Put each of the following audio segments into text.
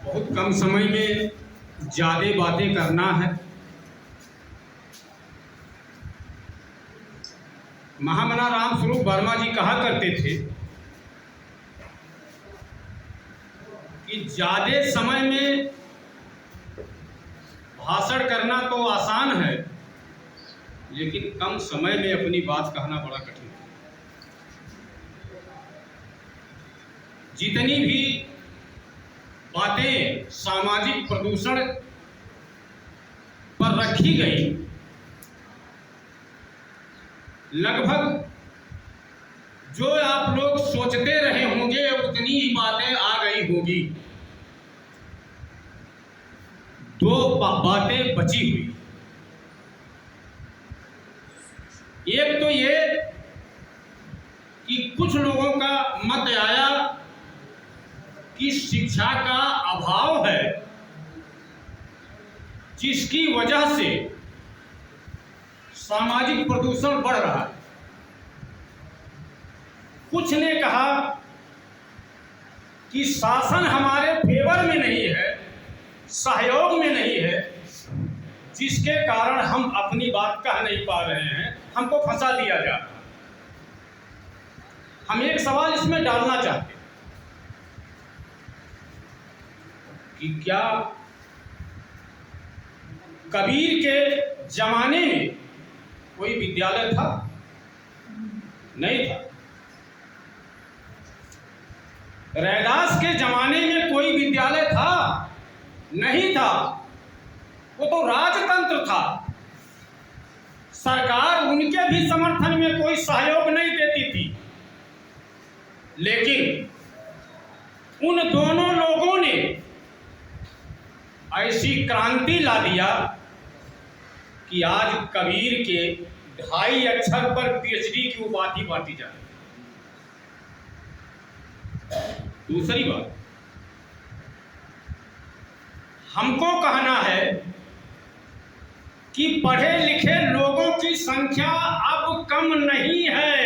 बहुत कम समय में ज़्यादा बातें करना है। महामना राम स्वरूप वर्मा जी कहा करते थे कि ज़्यादा समय में भाषण करना तो आसान है, लेकिन कम समय में अपनी बात कहना बड़ा कठिन है। जितनी भी बातें सामाजिक प्रदूषण पर रखी गई, लगभग जो आप लोग सोचते रहे होंगे उतनी ही बातें आ गई होगी। दो बातें बची हुई। एक तो ये कि कुछ लोगों का मत आया कि शिक्षा का अभाव है, जिसकी वजह से सामाजिक प्रदूषण बढ़ रहा है। कुछ ने कहा कि शासन हमारे फेवर में नहीं है, सहयोग में नहीं है, जिसके कारण हम अपनी बात कह नहीं पा रहे हैं, हमको फंसा दिया जा रहा है। हम एक सवाल इसमें डालना चाहते हैं कि क्या कबीर के जमाने में कोई विद्यालय था? नहीं था। रैदास के जमाने में कोई विद्यालय था? नहीं था। वो तो राजतंत्र था। सरकार उनके भी समर्थन में कोई सहयोग नहीं देती थी। लेकिन उन दोनों लोगों ने ऐसी क्रांति ला दिया कि आज कबीर के 2.5 अक्षर पर पीएचडी की उपाधि बांटी जा रही है। दूसरी बात, हमको कहना है कि पढ़े लिखे लोगों की संख्या अब कम नहीं है।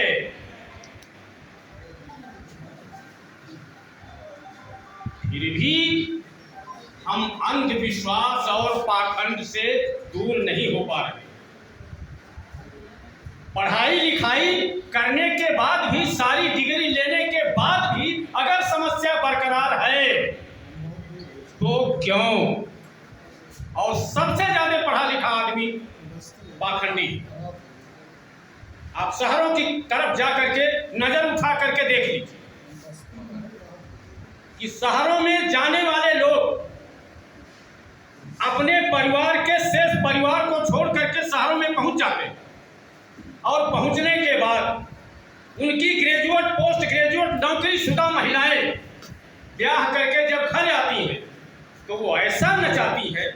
फिर भी हम अंधविश्वास और पाखंड से दूर नहीं हो पा रहे। पढ़ाई लिखाई करने के बाद भी, सारी डिग्री लेने के बाद भी अगर समस्या बरकरार है तो क्यों? और सबसे ज्यादा पढ़ा लिखा आदमी पाखंडी। आप शहरों की तरफ जा करके नजर उठा करके देख लीजिए कि शहरों में जाने वाले लोग अपने परिवार के शेष परिवार को छोड़ करके शहरों में पहुंच जाते हैं, और पहुंचने के बाद उनकी ग्रेजुएट, पोस्ट ग्रेजुएट, नौकरीशुदा महिलाएं ब्याह करके जब घर आती हैं तो वो ऐसा नचाती है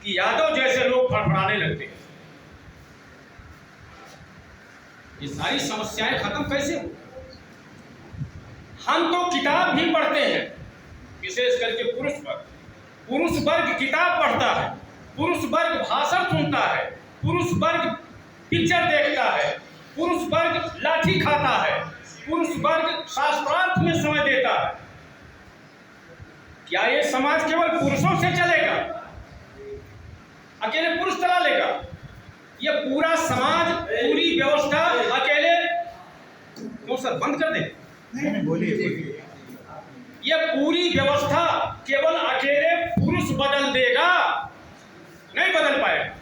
कि यादव जैसे लोग फड़फड़ाने लगते हैं। ये सारी समस्याएं खत्म कैसे हो? हम तो किताब भी पढ़ते हैं, विशेष करके पुरुष वर्ग। पुरुष वर्ग किताब पढ़ता है, पुरुष वर्ग भाषण सुनता है, पुरुष वर्ग पिक्चर देखता है, पुरुष वर्ग लाठी खाता है, पुरुष वर्ग शास्त्रार्थ में समय देता है। क्या ये समाज केवल पुरुषों से चलेगा? अकेले पुरुष चला लेगा? ये पूरा समाज, पूरी व्यवस्था अकेले? क्यों सर, बंद कर दे। बोलिए। ये पूरी व्यवस्था केवल अकेले पुरुष बदल देगा? नहीं बदल पाएगा।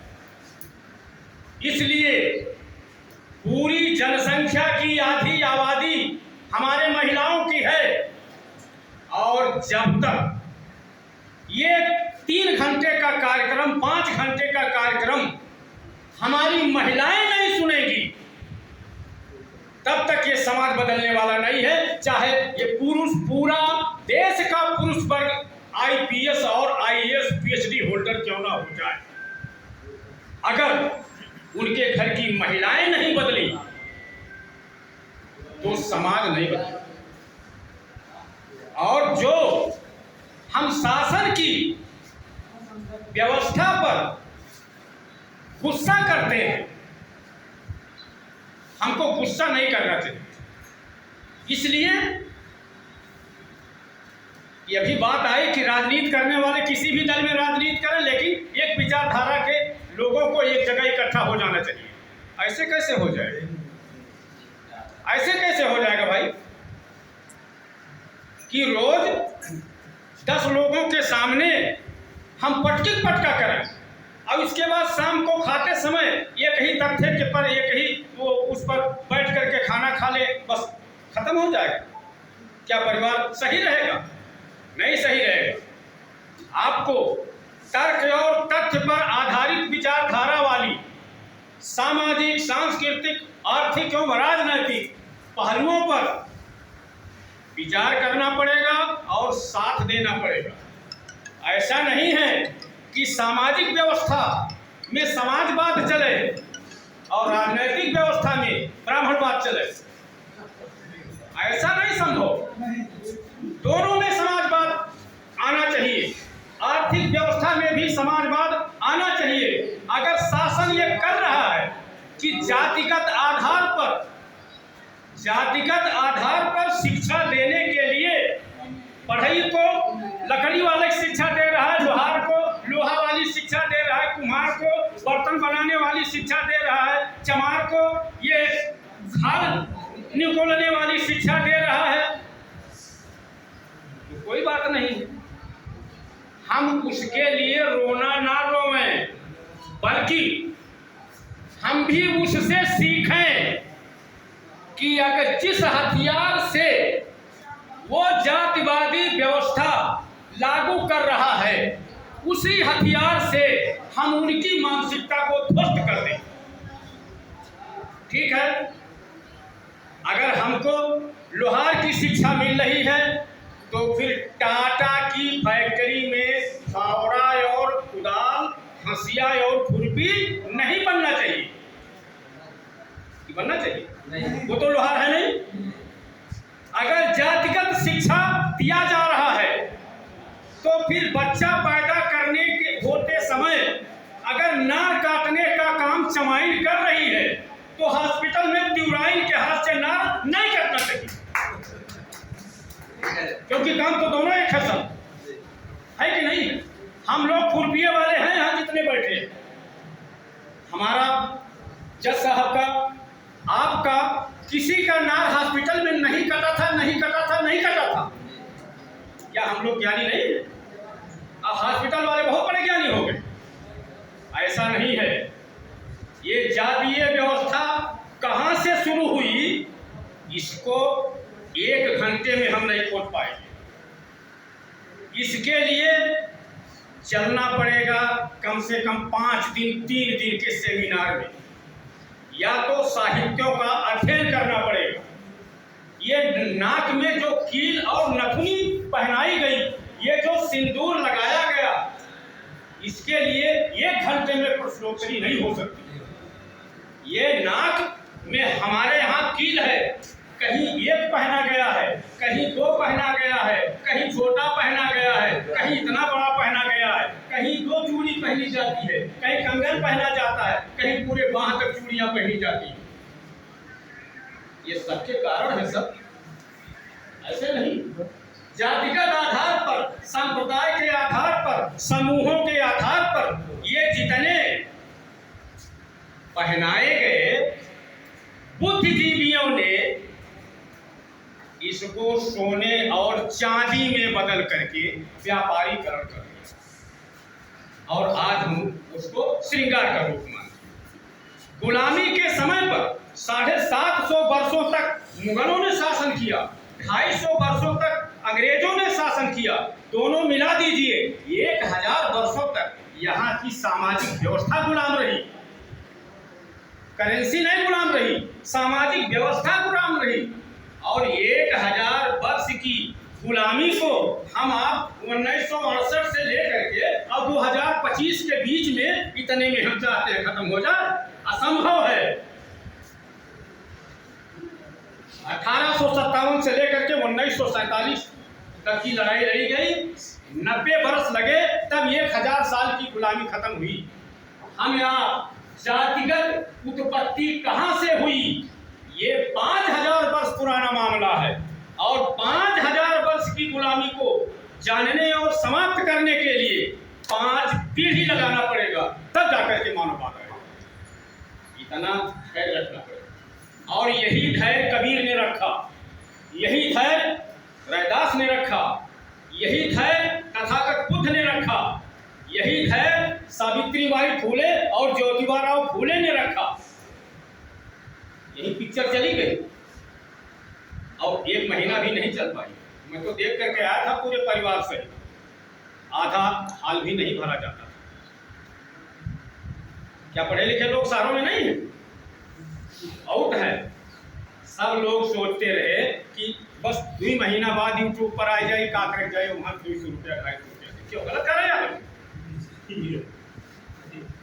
इसलिए पूरी जनसंख्या की आधी आबादी हमारे महिलाओं की है, और जब तक ये 3 घंटे का कार्यक्रम, 5 घंटे का कार्यक्रम हमारी महिलाएं नहीं सुनेगी, तब तक ये समाज बदलने वाला नहीं है। चाहे ये पुरुष, पूरा देश का पुरुष वर्ग आईपीएस और आईएएस पीएचडी होल्डर क्यों ना हो जाए, अगर उनके घर की महिलाएं नहीं बदली तो समाज नहीं बदलेगा। और जो हम शासन की व्यवस्था पर गुस्सा करते हैं, हमको गुस्सा नहीं करना चाहिए। इसलिए कि अभी बात आई कि राजनीति करने वाले किसी भी दल में राजनीति करें, लेकिन एक विचारधारा के लोगों को एक जगह इकट्ठा हो जाना चाहिए। ऐसे कैसे हो जाएगा? ऐसे कैसे हो जाएगा भाई कि रोज 10 लोगों के सामने हम पटका करें और इसके बाद शाम को खाते समय एक ही तख्ते के पर एक ही वो उस पर बैठ करके खाना खा ले, बस खत्म हो जाएगा? क्या परिवार सही रहेगा? नहीं सही रहेगा। आपको तर्क और तथ्य पर आधारित विचारधारा वाली सामाजिक, सांस्कृतिक, आर्थिक एवं राजनैतिक पहलुओं पर विचार करना पड़ेगा और साथ देना पड़ेगा। ऐसा नहीं है कि सामाजिक व्यवस्था में समाजवाद चले और राजनीतिक व्यवस्था में ब्राह्मणवाद चले। ऐसा नहीं संभव। दोनों में समाजवाद आना चाहिए, आर्थिक व्यवस्था में भी समाजवाद आना चाहिए। अगर शासन ये कर रहा है कि जातिगत आधार पर शिक्षा देने के लिए पढ़ई को लकड़ी वाले शिक्षा दे रहा है, लोहार को लोहा वाली शिक्षा दे रहा है, कुम्हार को बर्तन बनाने वाली शिक्षा दे रहा है, चमार को ये खाद निकोलने वाली शिक्षा दे रहा है, तो कोई बात नहीं। हम उसके लिए रोना ना रोवें, बल्कि हम भी उससे सीखें कि अगर जिस हथियार से वो जातिवादी व्यवस्था लागू कर रहा है, उसी हथियार से हम उनकी मानसिकता को ध्वस्त कर दें। ठीक है, अगर हमको लोहार की शिक्षा मिल रही है तो फिर टाटा की फैक्ट्री में फावड़ा और कुदाल, हंसिया और खुरपी नहीं बनना चाहिए। बनना चाहिए नहीं। वो तो लोहार है नहीं। अगर जातिगत शिक्षा दिया जा रहा है तो फिर बच्चा पैदा करने के होते समय अगर नार काटने का काम चमाइन कर रही है तो हॉस्पिटल में ट्यूराइन के हाथ से नार नहीं काटना चाहिए, क्योंकि काम तो दोनों एक है, सब है कि नहीं। हम लोग खुरपिये वाले हैं यहाँ जितने बैठे हैं। हमारा जज साहब का, आपका, किसी का नार हॉस्पिटल में नहीं कटा था। क्या हम लोग ज्ञानी नहीं है? अब हॉस्पिटल वाले बहुत बड़े ज्ञानी हो गए। ऐसा नहीं है। ये जातीय व्यवस्था कहां से शुरू हुई, इसको 1 घंटे में हम नहीं खोज पाएंगे। इसके लिए चलना पड़ेगा कम से कम 5 दिन 3 दिन के सेमिनार में, या तो साहित्यों का अध्ययन करना पड़ेगा। ये नाक में जो कील और नथुनी पहनाई गई, ये जो सिंदूर लगाया गया, इसके लिए 1 घंटे में प्रश्नोत्तरी नहीं हो सकती। ये नाक में हमारे यहाँ कील है, कहीं 1 पहना गया है, कहीं 2 पहना गया है, कहीं छोटा पहना गया है, कहीं इतना बड़ा पहना गया है, कहीं 2 चूड़ी पहनी जाती है, कहीं कंगन पहना जाता है, कहीं पूरे बांह तक चूड़ियां पहनी जाती है। ये सबके कारण है सब, ऐसे नहीं। जातिगत आधार पर, संप्रदाय के आधार पर, समूहों के आधार पर ये जितने पहनाए गए, बुद्धिजीवियों ने इसको सोने और चांदी में बदल करके व्यापारीकरण कर दिया और आज हम उसको श्रृंगार का रूप मानते। गुलामी के समय पर 750 वर्षों तक मुगलों ने शासन किया, 250 वर्षों तक अंग्रेजों ने शासन किया, दोनों मिला दीजिए 1000 वर्षों तक यहाँ की सामाजिक व्यवस्था गुलाम रही। करेंसी नहीं गुलाम रही, सामाजिक व्यवस्था गुलाम रही। और 1000 वर्ष की गुलामी को हम आप 1968 से लेकर के अब 2025 के बीच में इतने में हम चाहते हैं खत्म हो जाए, असंभव है। 1857 से लेकर के 1947 तक की लड़ाई लड़ी गई, 90 वर्ष लगे, तब 1000 साल की गुलामी खत्म हुई। हम यहाँ जातिगत उत्पत्ति कहां से हुई, ये 5000 वर्ष पुराना मामला है और 5000 वर्ष की गुलामी को जानने और समाप्त करने के लिए 5 पीढ़ी लगाना पड़ेगा, तब जाकर के मानववाद आएगा। इतना धैर्य रखना पड़ेगा। और यही धैर्य कबीर ने रखा, यही धैर्य रैदास ने रखा, यही धैर्य तथागत बुद्ध ने रखा, यही धैर्य सावित्रीबाई फूले और ज्योतिबा फूले ने रखा। यही पिक्चर चली गई और 1 महीना भी नहीं चल पाई। मैं तो देख करके आया था पूरे परिवार से, आधा हाल भी नहीं भरा जाता था। क्या पढ़े लिखे लोग शहरों में नहीं है? आउट है। सब लोग सोचते रहे कि बस 2 महीना बाद यूट्यूब पर आ जाए, का कर जाए वहां 200 रुपया 250 रुपया, क्यों गलत कर रहे हैं?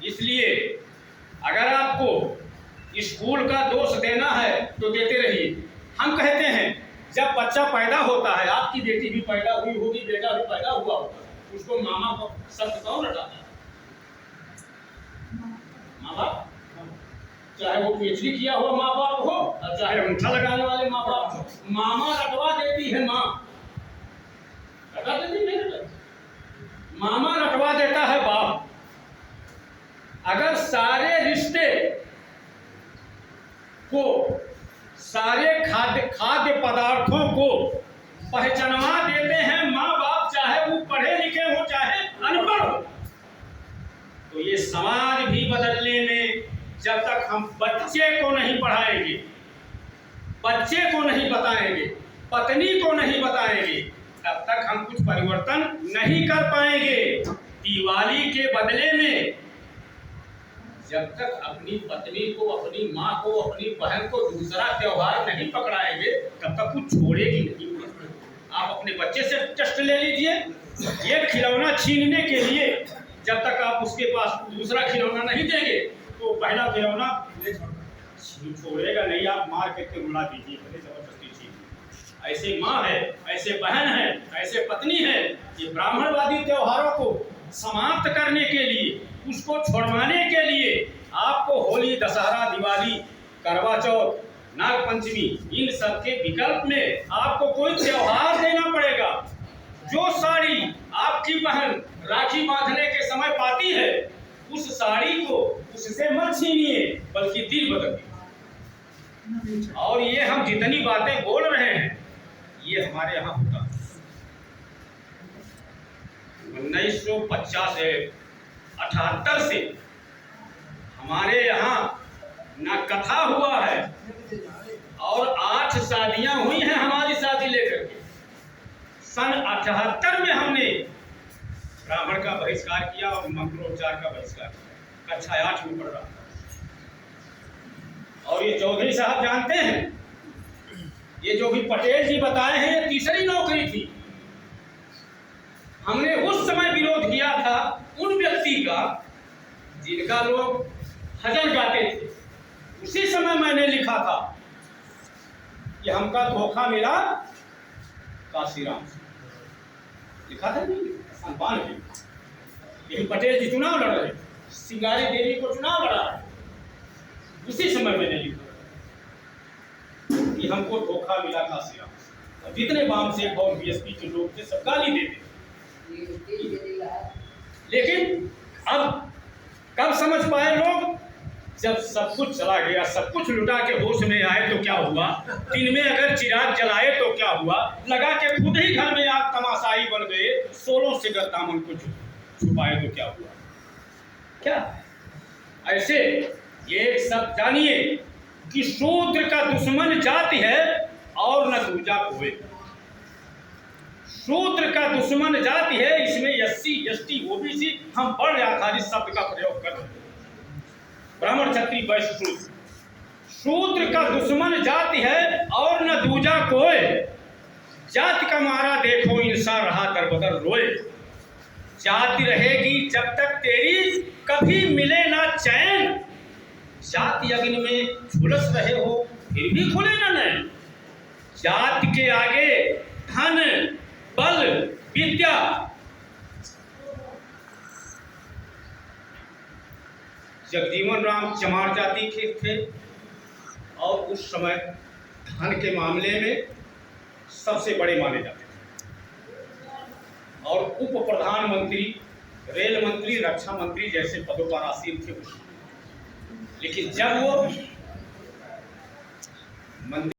इसलिए अगर आपको स्कूल का दोष देना है तो देते रहिए। हम कहते हैं जब बच्चा पैदा होता है, आपकी बेटी भी पैदा हुई होगी, बेटा भी पैदा हुआ होगा, उसको मामा को शब्द कौन रटाता है? माँ बाप। चाहे वो पीएचडी किया हुआ माँ बाप हो और चाहे अंगूठा लगाने वाले माँ बाप हो, मामा रटवा देती है। माँ रटवा देती नहीं, मामा रटवा देता है बाप। अगर सारे रिश्ते को, सारे खाद्य पदार्थों को पहचानवा देते हैं माँ बाप, चाहे वो पढ़े लिखे हो चाहे अनपढ़ हो, तो ये समाज भी बदलने में जब तक हम बच्चे को नहीं पढ़ाएंगे, बच्चे को नहीं बताएंगे, पत्नी को नहीं बताएंगे, तब तक हम कुछ परिवर्तन नहीं कर पाएंगे। दिवाली के बदले में जब तक अपनी पत्नी को, अपनी माँ को, अपनी बहन को दूसरा त्योहार नहीं पकड़ाएंगे, तब तक कुछ छोड़ेगी नहीं। आप अपने बच्चे से कष्ट ले लीजिए, ये खिलौना छीनने के लिए जब तक आप उसके पास दूसरा खिलौना नहीं देंगे तो पहला खिलौना छोड़ेगा नहीं। आप मार करके रुला दीजिए, जबरदस्ती छीन। ऐसे माँ है, ऐसे बहन है, ऐसे पत्नी है। ये ब्राह्मणवादी त्योहारों को समाप्त करने के लिए, उसको छोड़वाने के लिए आपको होली, दशहरा, दिवाली, करवा चौथ, नाग पंचमी, इन सब के विकल्प में आपको कोई त्योहार देना पड़ेगा। जो साड़ी आपकी बहन राखी बांधने के समय पाती है, उस साड़ी को उससे मत छीनिए, बल्कि दिल बदलिए। और ये हम जितनी बातें बोल रहे हैं, ये हमारे यहाँ होता है। 1978 से हमारे यहाँ ना कथा हुआ है और 8 शादियां हुई हैं हमारी शादी लेकर के। सन 78 में हमने ब्राह्मण का बहिष्कार किया और मंत्रोच्चार का बहिष्कार किया। कक्षा 8 में पढ़ रहा था। और ये चौधरी साहब जानते हैं, ये जो भी पटेल जी बताए हैं, ये तीसरी नौकरी थी। हमने उस समय विरोध किया था उन व्यक्ति का जिनका लोग भजन गाते थे। उसी समय मैंने लिखा था कि हमका धोखा मिला काशीराम से, लिखा था नहीं, 92। लेकिन पटेल जी चुनाव लड़ रहे, सिंगारी देवी को चुनाव लड़ा, उसी समय मैंने लिखा कि हमको धोखा मिला काशीराम से। जितने वाम से और बीएसपी के लोग थे सब गाली देते। लेकिन अब कब समझ पाए लोग, जब सब कुछ चला गया, सब कुछ लुटा के होश में आए तो क्या हुआ। दिन में अगर चिराग जलाए तो क्या हुआ, लगा के खुद ही घर में आप तमाशाई बन गए, 16 से दामन को छुपाए तो क्या हुआ। क्या ऐसे ये सब जानिए कि शूद्र का दुश्मन जाति है और न दूजा कोई। शूद्र का दुश्मन जाति है, इसमें एससी, एसटी, ओबीसी हम बड़े आधारित शब्द का प्रयोग कर रहे हैं। ब्राह्मण, क्षत्रिय, वैश्य, शूद्र। शूद्र का दुश्मन जाति है और न दूजा कोई। जाति का मारा देखो इंसान रहा दर बदर रोए। जाति रहेगी जब तक तेरी कभी मिले ना चैन। जाति अग्नि में झुलस रहे हो फिर भी खुले ना नैन। जाति के आगे धन, बल, विद्या, जगजीवन राम चमार जाति के थे और उस समय धन के मामले में सबसे बड़े माने जाते थे। और उप प्रधानमंत्री, रेल मंत्री, रक्षा मंत्री जैसे पदों पर आसीन थे। लेकिन जब वो मंत्री